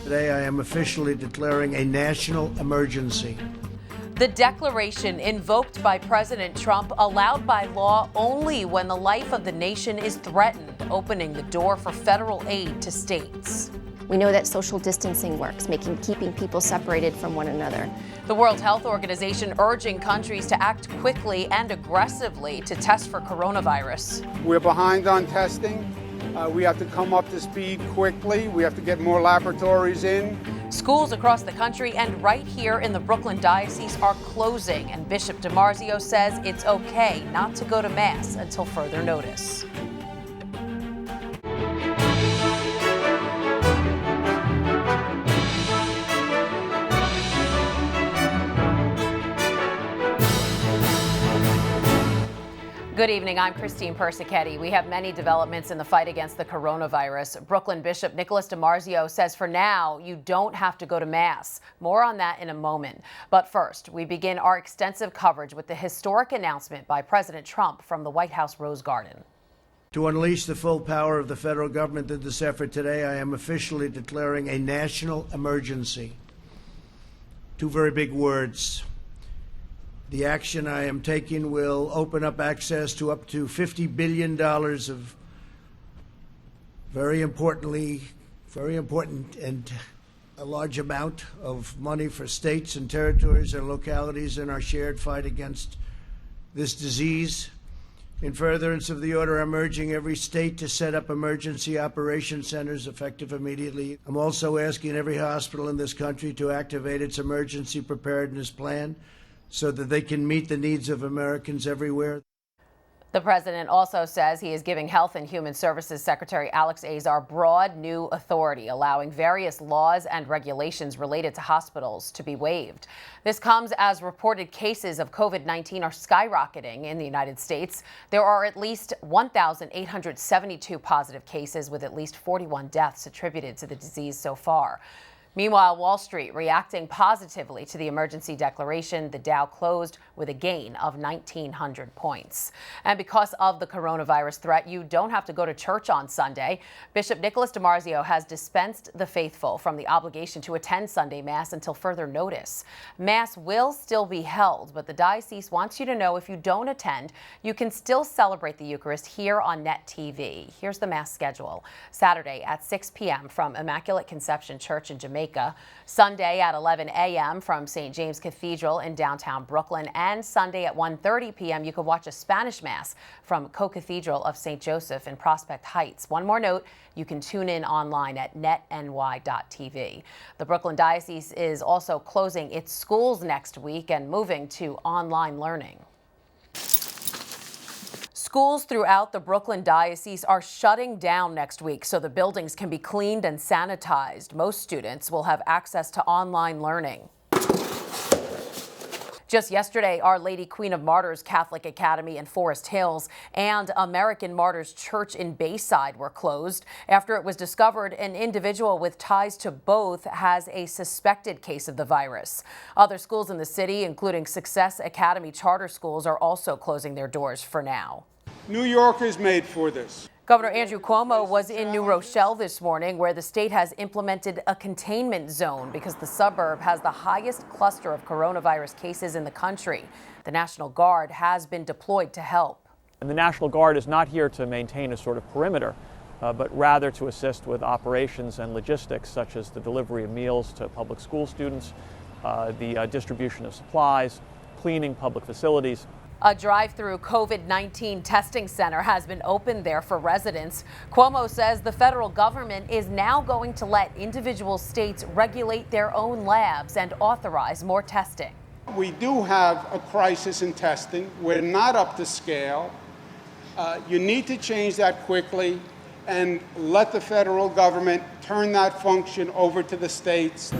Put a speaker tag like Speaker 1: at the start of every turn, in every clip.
Speaker 1: Today, I am officially declaring a national emergency.
Speaker 2: The declaration invoked by President Trump allowed by law only when the life of the nation is threatened, opening the door for federal aid to states.
Speaker 3: We know that social distancing works, keeping people separated from one another.
Speaker 2: The World Health Organization urging countries to act quickly and aggressively to test for coronavirus.
Speaker 4: We're behind on testing. We have to come up to speed quickly. We have to get more laboratories in.
Speaker 2: Schools across the country and right here in the Brooklyn Diocese are closing, and Bishop DiMarzio says it's okay not to go to Mass until further notice. Good evening, I'm Christine Persichetti. We have many developments in the fight against the coronavirus. Brooklyn Bishop Nicholas DiMarzio says for now, you don't have to go to Mass. More on that in a moment. But first, we begin our extensive coverage with the historic announcement by President Trump from the White House Rose Garden.
Speaker 1: To unleash the full power of the federal government in this effort today, I am officially declaring a national emergency. Two very big words. The action I am taking will open up access to up to $50 billion of very important and a large amount of money for states and territories and localities in our shared fight against this disease. In furtherance of the order, I'm urging every state to set up emergency operation centers effective immediately. I'm also asking every hospital in this country to activate its emergency preparedness plan so that they can meet the needs of Americans everywhere.
Speaker 2: The president also says he is giving Health and Human Services Secretary Alex Azar broad new authority, allowing various laws and regulations related to hospitals to be waived. This comes as reported cases of COVID-19 are skyrocketing in the United States. There are at least 1,872 positive cases with at least 41 deaths attributed to the disease so far. Meanwhile, Wall Street reacting positively to the emergency declaration. The Dow closed with a gain of 1,900 points. And because of the coronavirus threat, you don't have to go to church on Sunday. Bishop Nicholas DiMarzio has dispensed the faithful from the obligation to attend Sunday Mass until further notice. Mass will still be held, but the diocese wants you to know if you don't attend, you can still celebrate the Eucharist here on Net TV. Here's the Mass schedule. Saturday at 6 p.m. from Immaculate Conception Church in Jamaica. Sunday at 11 a.m. from St. James Cathedral in downtown Brooklyn, and Sunday at 1:30 p.m. you can watch a Spanish Mass from Co-Cathedral of St. Joseph in Prospect Heights. One more note, you can tune in online at netny.tv. The Brooklyn Diocese is also closing its schools next week and moving to online learning. Schools throughout the Brooklyn Diocese are shutting down next week so the buildings can be cleaned and sanitized. Most students will have access to online learning. Just yesterday, Our Lady Queen of Martyrs Catholic Academy in Forest Hills and American Martyrs Church in Bayside were closed after it was discovered an individual with ties to both has a suspected case of the virus. Other schools in the city, including Success Academy charter schools, are also closing their doors for now.
Speaker 4: New York is made for this.
Speaker 2: Governor Andrew Cuomo was in New Rochelle this morning, where the state has implemented a containment zone because the suburb has the highest cluster of coronavirus cases in the country. The National Guard has been deployed to help.
Speaker 5: And the National Guard is not here to maintain a sort of perimeter, but rather to assist with operations and logistics, such as the delivery of meals to public school students, the distribution of supplies, cleaning public facilities.
Speaker 2: A drive-through COVID-19 testing center has been opened there for residents. Cuomo says the federal government is now going to let individual states regulate their own labs and authorize more testing.
Speaker 4: We do have a crisis in testing. We're not up to scale. You need to change that quickly and let the federal government turn that function over to the states.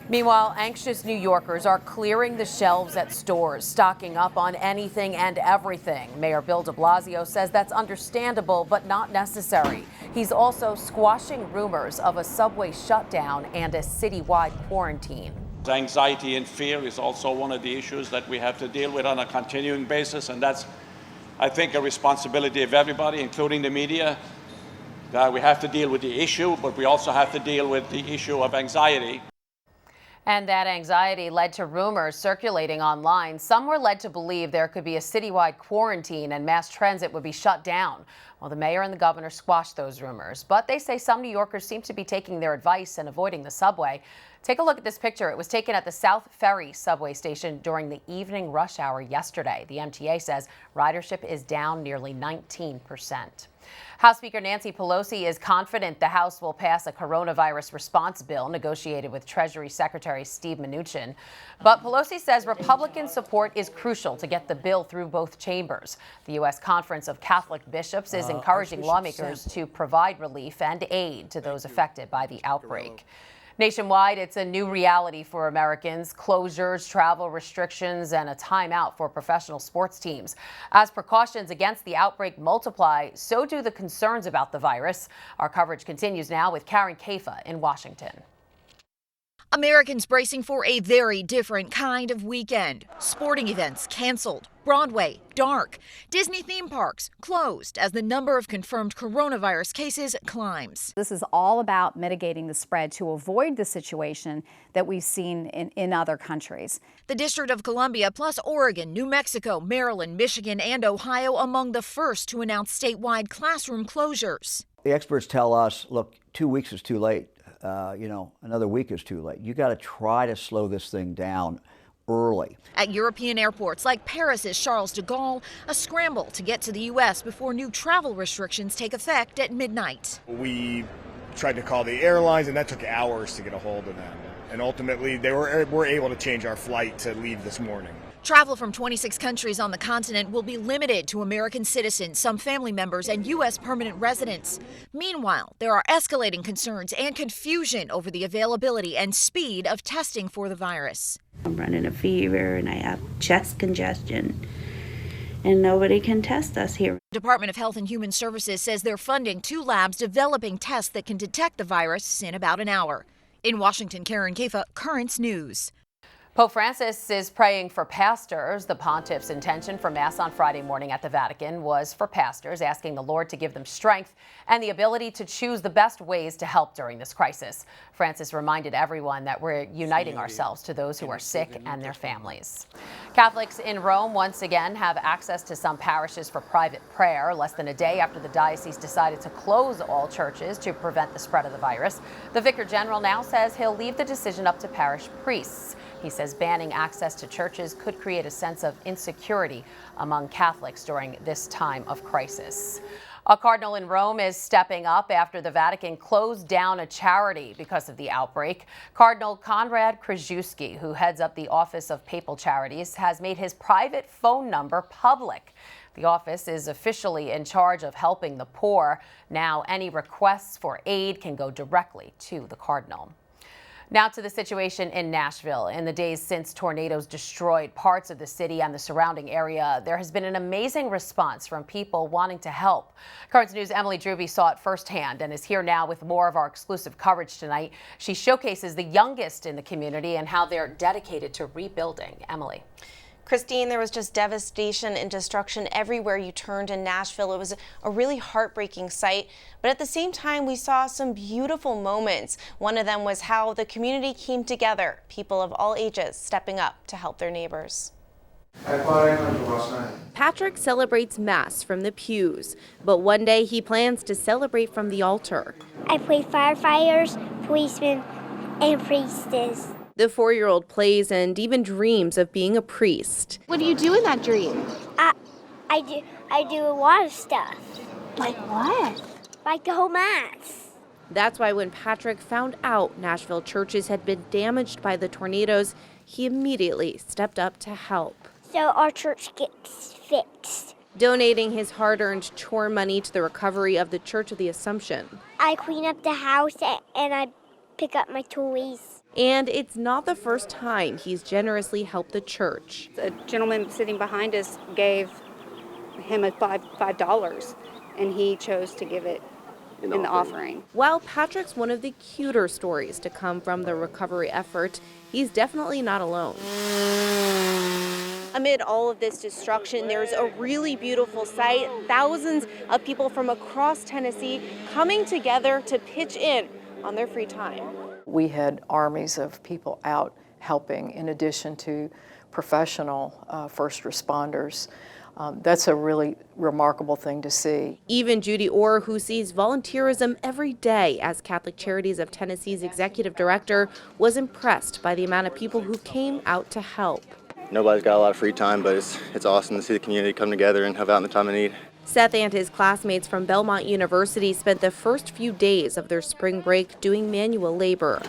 Speaker 2: Meanwhile, anxious New Yorkers are clearing the shelves at stores, stocking up on anything and everything. Mayor Bill de Blasio says that's understandable, but not necessary. He's also squashing rumors of a subway shutdown and a citywide quarantine.
Speaker 6: Anxiety and fear is also one of the issues that we have to deal with on a continuing basis, and that's, I think, a responsibility of everybody, including the media, We have to deal with the issue, but we also have to deal with the issue of anxiety.
Speaker 2: And that anxiety led to rumors circulating online. Some were led to believe there could be a citywide quarantine and mass transit would be shut down. Well, the mayor and the governor squashed those rumors, but they say some New Yorkers seem to be taking their advice and avoiding the subway. Take a look at this picture. It was taken at the South Ferry subway station during the evening rush hour yesterday. The MTA says ridership is down nearly 19%. House Speaker Nancy Pelosi is confident the House will pass a coronavirus response bill negotiated with Treasury Secretary Steve Mnuchin. But Pelosi says Republican support is crucial to get the bill through both chambers. The U.S. Conference of Catholic Bishops is encouraging lawmakers to provide relief and aid to those affected by the outbreak. Nationwide, it's a new reality for Americans. Closures, travel restrictions, and a timeout for professional sports teams. As precautions against the outbreak multiply, so do the concerns about the virus. Our coverage continues now with Karen Kafa in Washington.
Speaker 7: Americans bracing for a very different kind of weekend. Sporting events canceled, Broadway dark, Disney theme parks closed as the number of confirmed coronavirus cases climbs.
Speaker 8: This is all about mitigating the spread to avoid the situation that we've seen in other countries.
Speaker 7: The District of Columbia plus Oregon, New Mexico, Maryland, Michigan, and Ohio among the first to announce statewide classroom closures.
Speaker 9: The experts tell us, look, 2 weeks is too late. Another week is too late. You got to try to slow this thing down early.
Speaker 7: At European airports like Paris's Charles de Gaulle, a scramble to get to the U.S. before new travel restrictions take effect at midnight.
Speaker 10: We tried to call the airlines, and that took hours to get a hold of them. And ultimately, they were able to change our flight to leave this morning.
Speaker 7: Travel from 26 countries on the continent will be limited to American citizens, some family members, and U.S. permanent residents. Meanwhile, there are escalating concerns and confusion over the availability and speed of testing for the virus.
Speaker 11: I'm running a fever and I have chest congestion, and nobody can test us here.
Speaker 7: Department of Health and Human Services says they're funding 2 labs developing tests that can detect the virus in about an hour. In Washington, Karen Kafa, Currents News.
Speaker 2: Pope Francis is praying for pastors. The pontiff's intention for Mass on Friday morning at the Vatican was for pastors, asking the Lord to give them strength and the ability to choose the best ways to help during this crisis. Francis reminded everyone that we're uniting ourselves to those who are sick and their families. Catholics in Rome once again have access to some parishes for private prayer. Less than a day after the diocese decided to close all churches to prevent the spread of the virus, the Vicar General now says he'll leave the decision up to parish priests. He says banning access to churches could create a sense of insecurity among Catholics during this time of crisis. A cardinal in Rome is stepping up after the Vatican closed down a charity because of the outbreak. Cardinal Konrad Krajewski, who heads up the Office of Papal Charities, has made his private phone number public. The office is officially in charge of helping the poor. Now, any requests for aid can go directly to the cardinal. Now to the situation in Nashville. In the days since tornadoes destroyed parts of the city and the surrounding area, there has been an amazing response from people wanting to help. Currents News' Emily Druby saw it firsthand and is here now with more of our exclusive coverage tonight. She showcases the youngest in the community and how they're dedicated to rebuilding. Emily.
Speaker 12: Christine, there was just devastation and destruction everywhere you turned in Nashville. It was a really heartbreaking sight, but at the same time, we saw some beautiful moments. One of them was how the community came together, people of all ages stepping up to help their neighbors.
Speaker 13: Patrick celebrates Mass from the pews, but one day he plans to celebrate from the altar.
Speaker 14: I play firefighters, policemen, and priestess.
Speaker 13: The 4-year-old plays and even dreams of being a priest.
Speaker 14: What do you do in that dream? I do a lot of stuff. Like what? Like the whole Mass.
Speaker 13: That's why when Patrick found out Nashville churches had been damaged by the tornadoes, he immediately stepped up to help.
Speaker 14: So our church gets fixed.
Speaker 13: Donating his hard-earned chore money to the recovery of the Church of the Assumption.
Speaker 14: I clean up the house and I pick up my toys.
Speaker 13: And it's not the first time he's generously helped the church.
Speaker 15: A gentleman sitting behind us gave him $5, and he chose to give it in the offering.
Speaker 13: While Patrick's one of the cuter stories to come from the recovery effort, he's definitely not alone. Amid all of this destruction, there's a really beautiful sight. Thousands of people from across Tennessee coming together to pitch in on their free time.
Speaker 16: We had armies of people out helping in addition to professional first responders. That's a really remarkable thing to see.
Speaker 13: Even Judy Orr, who sees volunteerism every day as Catholic Charities of Tennessee's executive director, was impressed by the amount of people who came out to help.
Speaker 17: Nobody's got a lot of free time, but it's awesome to see the community come together and help out in the time of need.
Speaker 13: Seth and his classmates from Belmont University spent the first few days of their spring break doing manual labor.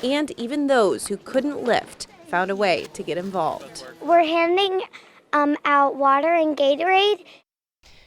Speaker 13: And even those who couldn't lift found a way to get involved.
Speaker 14: We're handing out water and Gatorade.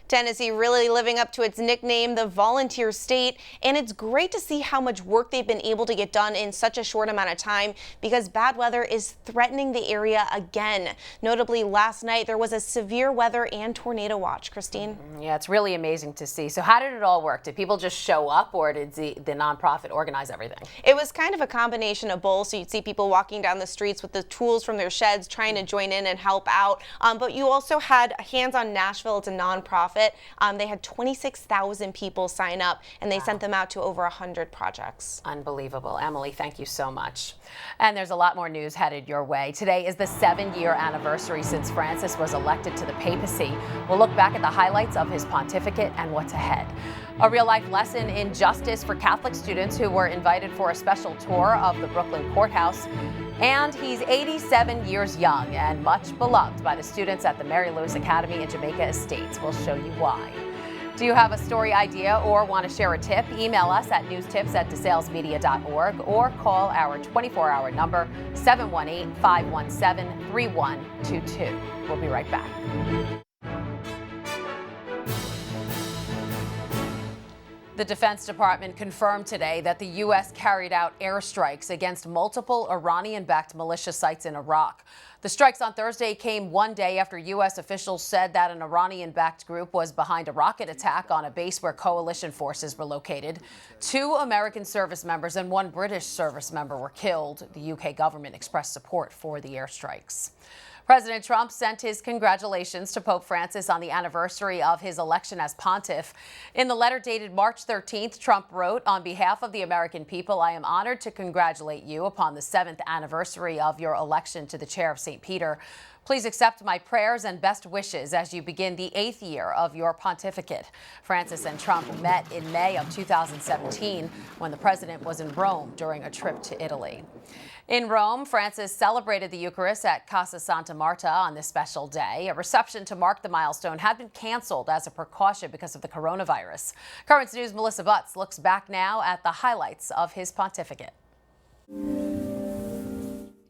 Speaker 12: Tennessee really living up to its nickname, the volunteer state, and it's great to see how much work they've been able to get done in such a short amount of time because bad weather is threatening the area again. Notably, last night there was a severe weather and tornado watch. Christine?
Speaker 2: Yeah, it's really amazing to see. So how did it all work? Did people just show up, or did the nonprofit organize everything?
Speaker 12: It was kind of a combination of both. So you'd see people walking down the streets with the tools from their sheds trying to join in and help out. But you also had Hands on Nashville. It's a nonprofit. They had 26,000 people sign up, and they sent them out to over 100 projects.
Speaker 2: Unbelievable. Emily, thank you so much. And there's a lot more news headed your way. Today is the 7-year anniversary since Francis was elected to the papacy. We'll look back at the highlights of his pontificate and what's ahead. A real-life lesson in justice for Catholic students who were invited for a special tour of the Brooklyn courthouse. And he's 87 years young and much beloved by the students at the Mary Louise Academy in Jamaica Estates. We'll show you why. Do you have a story idea or want to share a tip? Email us at newstips@desalesmedia.org or call our 24-hour number 718-517-3122. We'll be right back. The Defense Department confirmed today that the U.S. carried out airstrikes against multiple Iranian-backed militia sites in Iraq. The strikes on Thursday came one day after U.S. officials said that an Iranian-backed group was behind a rocket attack on a base where coalition forces were located. 2 American service members and 1 British service member were killed. The U.K. government expressed support for the airstrikes. President Trump sent his congratulations to Pope Francis on the anniversary of his election as pontiff. In the letter dated March 13th, Trump wrote, "On behalf of the American people, I am honored to congratulate you upon the 7th anniversary of your election to the chair of St. Peter. Please accept my prayers and best wishes as you begin the 8th year of your pontificate." Francis and Trump met in May of 2017 when the president was in Rome during a trip to Italy. In Rome, Francis celebrated the Eucharist at Casa Santa Marta on this special day. A reception to mark the milestone had been canceled as a precaution because of the coronavirus. Currents News' Melissa Butts looks back now at the highlights of his pontificate.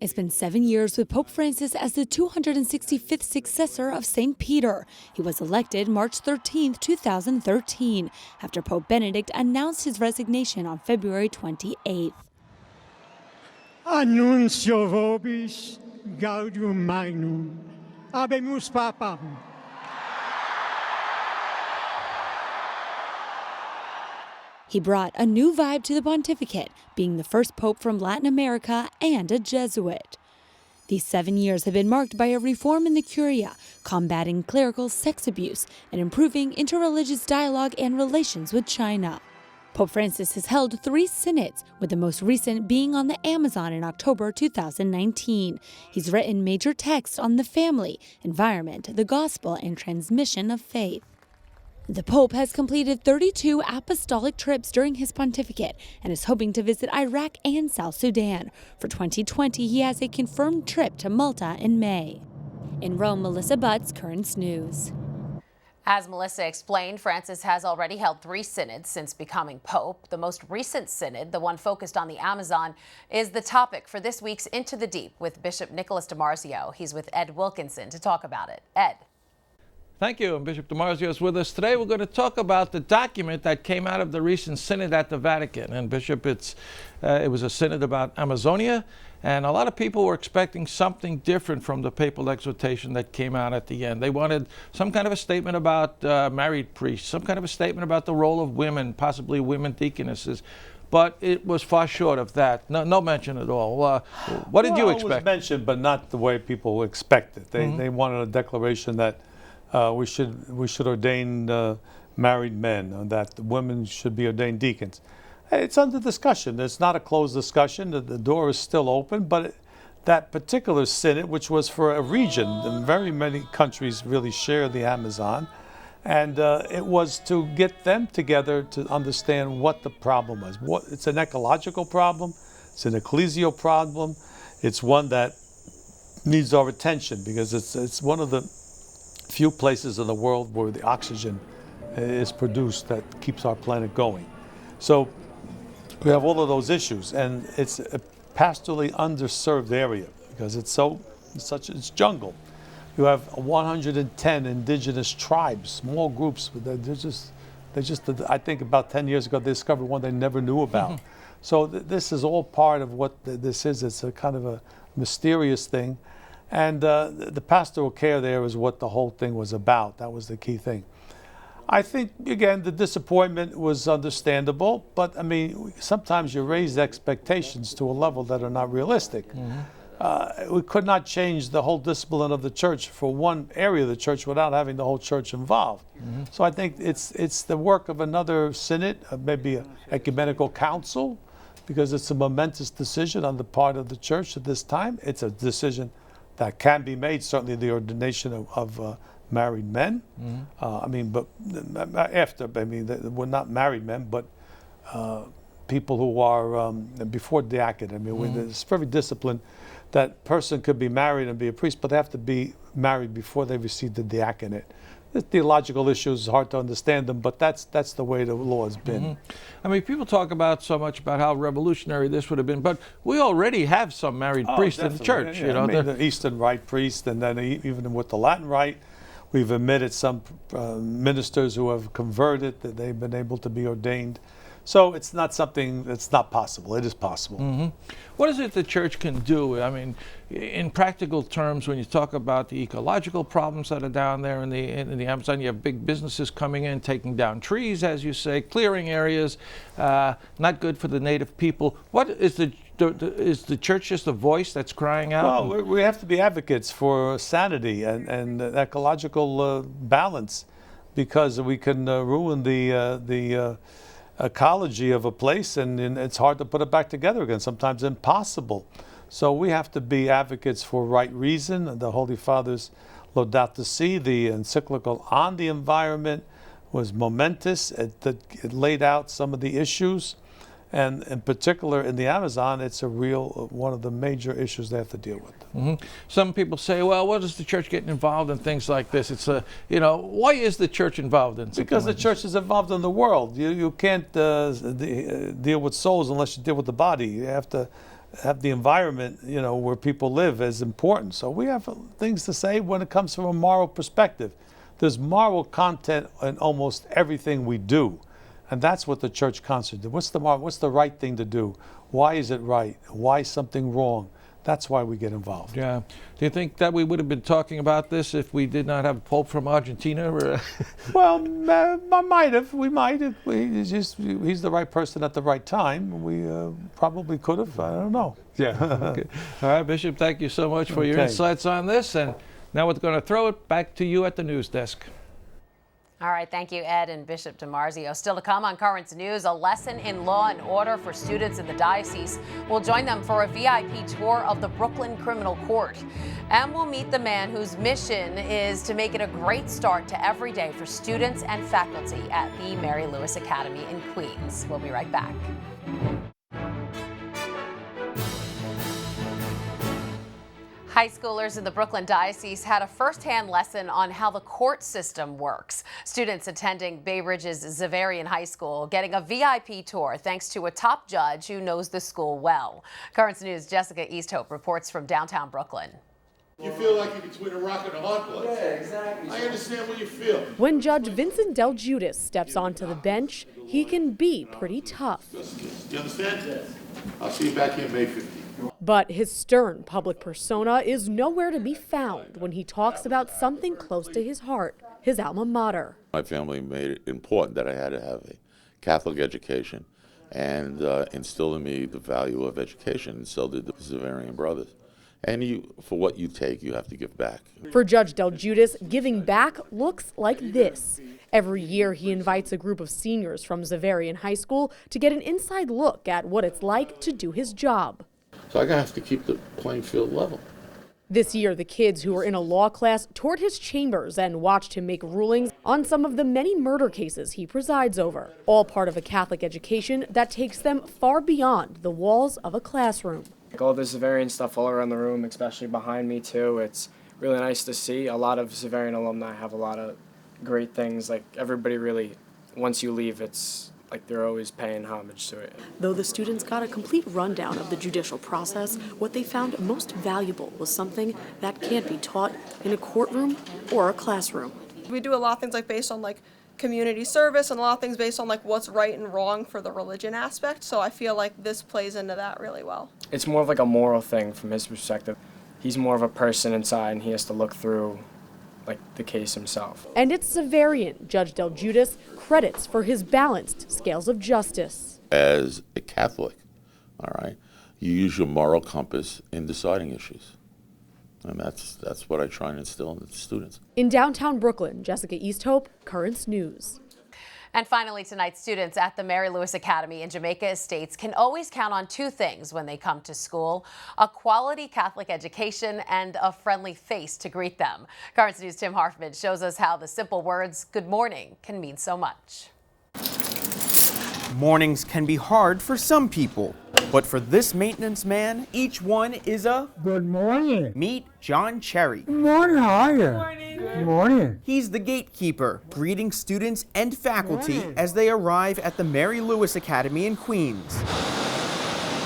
Speaker 18: It's been 7 years with Pope Francis as the 265th successor of St. Peter. He was elected March 13, 2013, after Pope Benedict announced his resignation on February 28th.
Speaker 19: Annuncio vobis gaudium magnum, habemus papam.
Speaker 18: He brought a new vibe to the pontificate, being the first pope from Latin America and a Jesuit. These 7 years have been marked by a reform in the Curia, combating clerical sex abuse, and improving interreligious dialogue and relations with China. Pope Francis has held 3 synods, with the most recent being on the Amazon in October 2019. He's written major texts on the family, environment, the gospel, and transmission of faith. The Pope has completed 32 apostolic trips during his pontificate and is hoping to visit Iraq and South Sudan. For 2020, he has a confirmed trip to Malta in May. In Rome, Melissa Butts, Currents News.
Speaker 2: As Melissa explained, Francis has already held 3 synods since becoming Pope. The most recent synod, the one focused on the Amazon, is the topic for this week's Into the Deep with Bishop Nicholas DiMarzio. He's with Ed Wilkinson to talk about it. Ed.
Speaker 20: Thank you. Bishop DiMarzio is with us today. We're going to talk about the document that came out of the recent synod at the Vatican. And Bishop, it was a synod about Amazonia, and a lot of people were expecting something different from the papal exhortation that came out at the end. They wanted some kind of a statement about married priests, some kind of a statement about the role of women, possibly women deaconesses. but it was far short of that. No mention at all. What did you
Speaker 21: It
Speaker 20: expect?
Speaker 21: was mentioned, but not the way people expected. They wanted a declaration that we should ordain married men, and that women should be ordained deacons. It's under discussion. It's not a closed discussion. The door is still open, but that particular synod, which was for a region, and very many countries really share the Amazon, and it was to get them together to understand what the problem was. It's an ecological problem, it's an ecclesial problem, it's one that needs our attention because it's one of the few places in the world where the oxygen is produced that keeps our planet going. So we have all of those issues, and it's a pastorally underserved area because it's jungle. You have 110 indigenous tribes, small groups. I think about 10 years ago they discovered one they never knew about. So this is all part of what this is. It's a kind of a mysterious thing. And the pastoral care there is what the whole thing was about. That was the key thing. I think, again, the disappointment was understandable, but I mean, sometimes you raise expectations to a level that are not realistic. We could not change the whole discipline of the church for one area of the church without having the whole church involved. So I think it's the work of another synod, maybe an ecumenical council, because it's a momentous decision on the part of the church at this time. It's a decision that can be made, certainly the ordination of married men. I mean, but we're not married men, but people who are before diaconate. I mean, it's very disciplined. That person could be married and be a priest, but they have to be married before they receive the diaconate. The theological issues, hard to understand them, but that's the way the law has been.
Speaker 20: I mean, people talk about so much about how revolutionary this would have been, but we already have some married priests in the church.
Speaker 21: Yeah,
Speaker 20: you know,
Speaker 21: I mean, the Eastern Rite priest, and then even with the Latin Rite, we've admitted some ministers who have converted, that they've been able to be ordained. So it's not something that's not possible. It is possible.
Speaker 20: What is it the church can do? I mean, in practical terms, when you talk about the ecological problems that are down there in the Amazon, you have big businesses coming in, taking down trees, as you say, clearing areas, not good for the native people. What is is the church just a voice that's crying out?
Speaker 21: Well, we have to be advocates for sanity and ecological balance, because we can ruin the ecology of a place, and it's hard to put it back together again, sometimes impossible. So we have to be advocates for right reason. The Holy Father's Laudato Si', the encyclical on the environment, was momentous. It laid out some of the issues, and in particular in the Amazon, it's a real one of the major issues they have to deal with.
Speaker 20: Some people say, well, what is the church getting involved in things like this? It's why is the church involved in something
Speaker 21: Because the
Speaker 20: like
Speaker 21: church is involved in the world. You can't deal with souls unless you deal with the body. You have to have the environment, where people live, as important. So we have things to say when it comes from a moral perspective. There's moral content in almost everything we do. And that's what the church concentrates. What's the right thing to do? Why is it right? Why is something wrong? That's why we get involved.
Speaker 20: Yeah. Do you think that we would have been talking about this if we did not have a Pope from Argentina?
Speaker 21: Well, might have. We might have. He's the right person at the right time. We probably could have. I don't know.
Speaker 20: Yeah. Okay. All right, Bishop, thank you so much for your insights on this. And now we're going to throw it back to you at the news desk.
Speaker 2: All right, thank you, Ed and Bishop DiMarzio. Still to come on Currents News, a lesson in law and order for students in the diocese. We'll join them for a VIP tour of the Brooklyn Criminal Court. And we'll meet the man whose mission is to make it a great start to every day for students and faculty at the Mary Lewis Academy in Queens. We'll be right back. High schoolers in the Brooklyn Diocese had a first-hand lesson on how the court system works. Students attending Bay Ridge's Xaverian High School getting a VIP tour thanks to a top judge who knows the school well. Currents News' Jessica Easthope reports from downtown Brooklyn.
Speaker 22: You feel like you're between a rock and a hard place. Yeah, exactly. I understand what you feel.
Speaker 23: When Judge Vincent Del Giudice steps onto the bench, he can be pretty tough.
Speaker 22: You understand? Yes. I'll see you back here May 15th.
Speaker 23: But his stern public persona is nowhere to be found when he talks about something close to his heart, his alma mater.
Speaker 24: My family made it important that I had to have a Catholic education,
Speaker 1: and instilled in me the value of education, and so did the Zavarian brothers. And for what you take, you have to give back.
Speaker 23: For Judge Del Giudice, giving back looks like this. Every year, he invites a group of seniors from Zavarian High School to get an inside look at what it's like to do his job.
Speaker 1: So I have to keep the playing field level.
Speaker 23: This year, the kids who were in a law class toured his chambers and watched him make rulings on some of the many murder cases he presides over, all part of a Catholic education that takes them far beyond the walls of a classroom.
Speaker 3: All the Zavarian stuff all around the room, especially behind me too. It's really nice to see. A lot of Zavarian alumni have a lot of great things. Like everybody really, once you leave, it's like they're always paying homage to it.
Speaker 23: Though the students got a complete rundown of the judicial process, what they found most valuable was something that can't be taught in a courtroom or a classroom.
Speaker 5: We do a lot of things like based on like community service and a lot of things based on like what's right and wrong for the religion aspect. So I feel like this plays into that really well.
Speaker 3: It's more of like a moral thing from his perspective. He's more of a person inside and he has to look through like the case himself.
Speaker 23: And it's Zavarian Judge Del Giudice credits for his balanced scales of justice.
Speaker 1: As a Catholic, all right, you use your moral compass in deciding issues. And that's what I try and instill in the students.
Speaker 23: In downtown Brooklyn, Jessica Easthope, Currents News.
Speaker 2: And finally tonight, students at the Mary Lewis Academy in Jamaica Estates can always count on two things when they come to school: a quality Catholic education and a friendly face to greet them. Currents News' Tim Harfman shows us how the simple words "good morning" can mean so much.
Speaker 24: Mornings can be hard for some people, but for this maintenance man, each one is a
Speaker 19: good morning.
Speaker 24: Meet John Cherry.
Speaker 19: Good morning, how are you? Good morning. Good morning.
Speaker 24: He's the gatekeeper, greeting students and faculty as they arrive at the Mary Lewis Academy in Queens.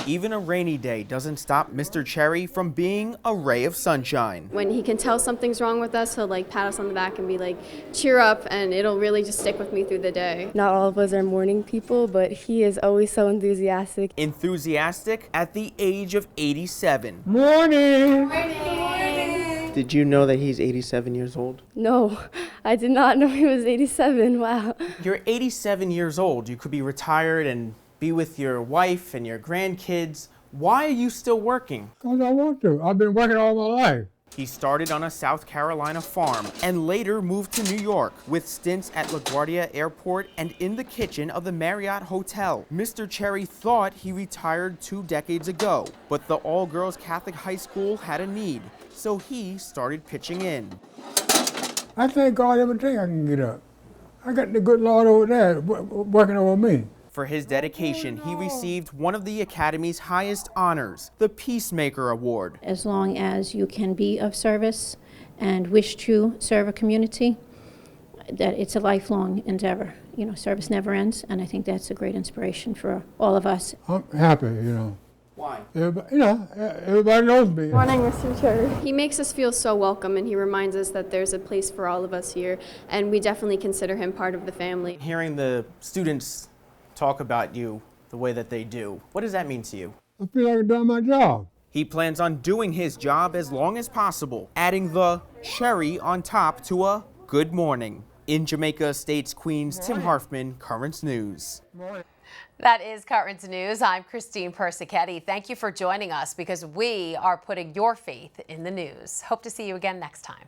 Speaker 24: Even a rainy day doesn't stop Mr. Cherry from being a ray of sunshine.
Speaker 25: When he can tell something's wrong with us, he'll like pat us on the back and be like, cheer up, and it'll really just stick with me through the day.
Speaker 26: Not all of us are morning people, but he is always so enthusiastic.
Speaker 24: Enthusiastic at the age of 87.
Speaker 19: Morning!
Speaker 26: Morning!
Speaker 24: Did you know that he's 87 years old?
Speaker 26: No, I did not know he was 87, wow.
Speaker 24: You're 87 years old. You could be retired and be with your wife and your grandkids. Why are you still working?
Speaker 19: Because I want to. I've been working all my life.
Speaker 24: He started on a South Carolina farm and later moved to New York with stints at LaGuardia Airport and in the kitchen of the Marriott Hotel. Mr. Cherry thought he retired 2 decades ago, but the all-girls Catholic high school had a need, so he started pitching in.
Speaker 19: I thank God every day I can get up. I got the good Lord over there working over me.
Speaker 24: For his dedication, he received one of the Academy's highest honors, the Peacemaker Award.
Speaker 27: As long as you can be of service and wish to serve a community, that it's a lifelong endeavor. You know, service never ends, and I think that's a great inspiration for all of us.
Speaker 19: I'm happy, you know.
Speaker 24: Why?
Speaker 19: Everybody knows me.
Speaker 26: Morning, Mr. Cherry.
Speaker 25: He makes us feel so welcome, and he reminds us that there's a place for all of us here, and we definitely consider him part of the family.
Speaker 24: Hearing the students talk about you the way that they do, what does that mean to you?
Speaker 19: I feel like I've done my job.
Speaker 24: He plans on doing his job as long as possible, adding the cherry on top to a good morning. In Jamaica Estates, Queens, Tim Harfman, Currents News.
Speaker 2: That is Currents News. I'm Christine Persichetti. Thank you for joining us because we are putting your faith in the news. Hope to see you again next time.